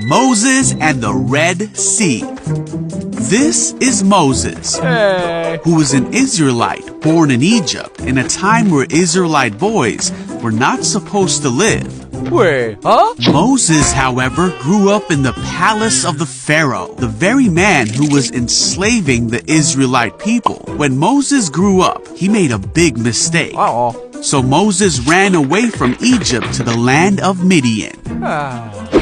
Moses and the Red Sea. This is Moses, who was an Israelite born in Egypt in a time where Israelite boys were not supposed to live. Wait, huh? Moses, however, grew up in the palace of the Pharaoh, the very man who was enslaving the Israelite people. When Moses grew up, he made a big mistake. Uh-oh. So Moses ran away from Egypt to the land of Midian.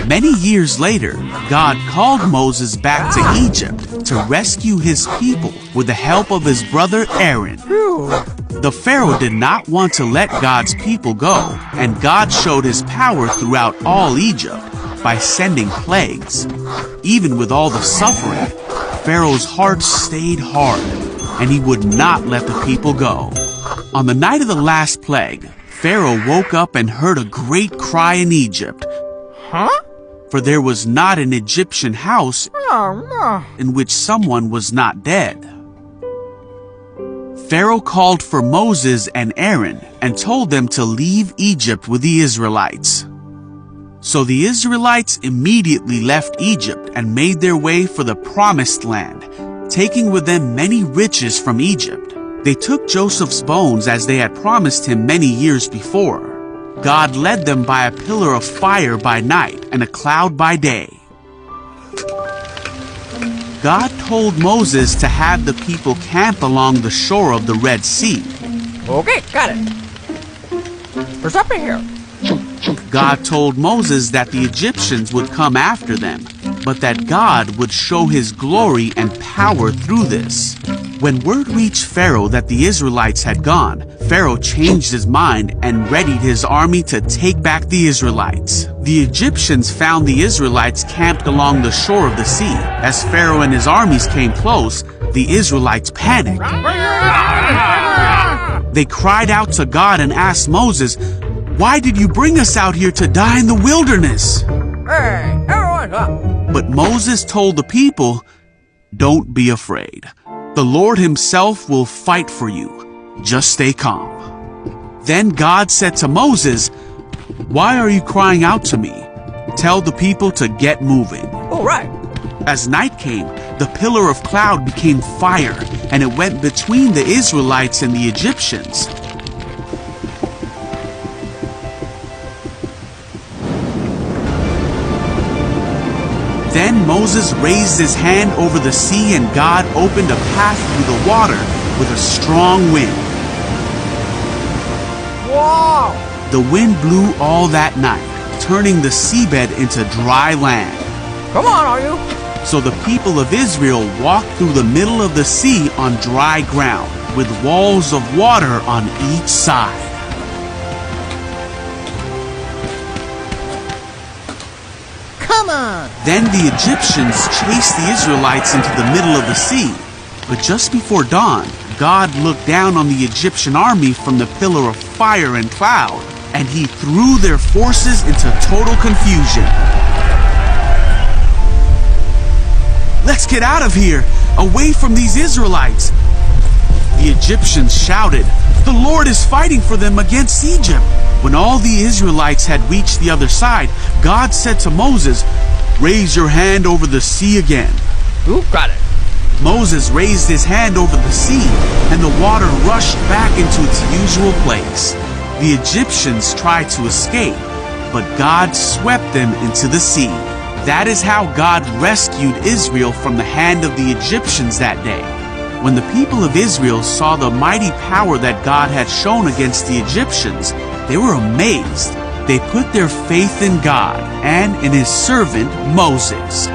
Many years later, God called Moses back to Egypt to rescue his people with the help of his brother Aaron. The Pharaoh did not want to let God's people go, and God showed his power throughout all Egypt by sending plagues. Even with all the suffering, Pharaoh's heart stayed hard, and he would not let the people go. On the night of the last plague, Pharaoh woke up and heard a great cry in Egypt. Huh? For there was not an Egyptian house in which someone was not dead. Pharaoh called for Moses and Aaron and told them to leave Egypt with the Israelites. So the Israelites immediately left Egypt and made their way for the Promised Land, taking with them many riches from Egypt. They took Joseph's bones as they had promised him many years before. God led them by a pillar of fire by night and a cloud by day. God told Moses to have the people camp along the shore of the Red Sea. Okay, got it. There's up in here. God told Moses that the Egyptians would come after them, but that God would show his glory and power through this. When word reached Pharaoh that the Israelites had gone, Pharaoh changed his mind and readied his army to take back the Israelites. The Egyptians found the Israelites camped along the shore of the sea. As Pharaoh and his armies came close, the Israelites panicked. They cried out to God and asked Moses, "Why did you bring us out here to die in the wilderness?" Hey, everyone's up. But Moses told the people, "Don't be afraid. The Lord himself will fight for you. Just stay calm." Then God said to Moses, "Why are you crying out to me? Tell the people to get moving." All right. As night came, the pillar of cloud became fire, and it went between the Israelites and the Egyptians. Then Moses raised his hand over the sea, and God opened a path through the water with a strong wind. Wow! The wind blew all that night, turning the seabed into dry land. Come on, are you? So the people of Israel walked through the middle of the sea on dry ground, with walls of water on each side. Come on! Then the Egyptians chased the Israelites into the middle of the sea. But just before dawn, God looked down on the Egyptian army from the pillar of fire and cloud, and he threw their forces into total confusion. "Let's get out of here, away from these Israelites!" The Egyptians shouted, "The Lord is fighting for them against Egypt." When all the Israelites had reached the other side, God said to Moses, "Raise your hand over the sea again." Who got it? Moses raised his hand over the sea, and the water rushed back into its usual place. The Egyptians tried to escape, but God swept them into the sea. That is how God rescued Israel from the hand of the Egyptians that day. When the people of Israel saw the mighty power that God had shown against the Egyptians, they were amazed. They put their faith in God and in his servant Moses.